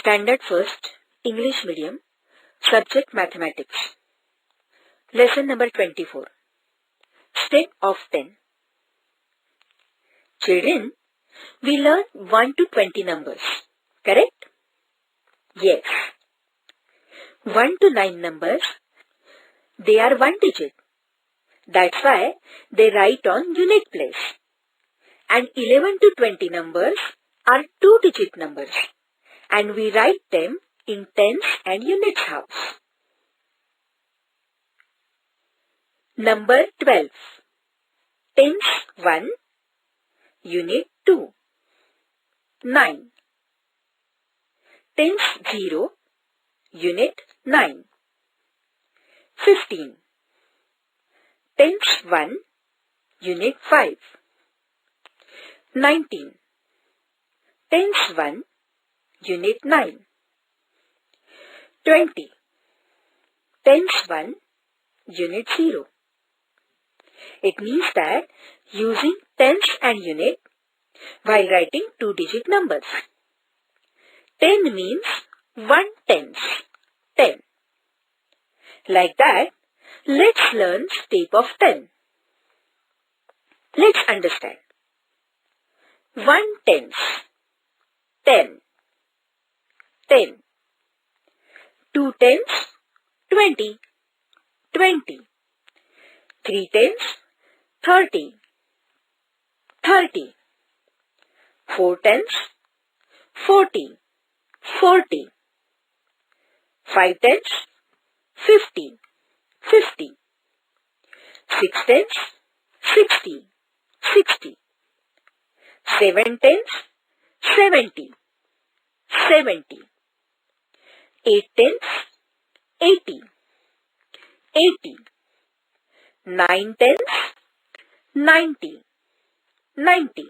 Standard First, English Medium, Subject Mathematics. Lesson number 24. Step of 10. Children, we learned 1 to 20 numbers, correct? Yes. 1 to 9 numbers, they are one digit. That's why they write on unit place. And 11 to 20 numbers are two-digit numbers, and we write them in tens and units house. Number 12. Tens 1, unit 2. 9. Tens 0, unit 9. 15. Tens 1, unit 5. 19. Tens 1, unit 9. 20. Tens 1, unit 0. It means that using tens and unit while writing two-digit numbers. 10 means 1 tenth, 10. Like that, let's learn step of 10. Let's understand. 1 tenth, 10. 10. 2 tenths, 20. 20. 3 tenths, 30. 30. 4 tenths, 40. 40. 5 tenths, 50. 50. 6 tenths, 60. 60. 7 tenths, 70. 70. 8 tenths, 80. 80. 9 tenths, 90. 90.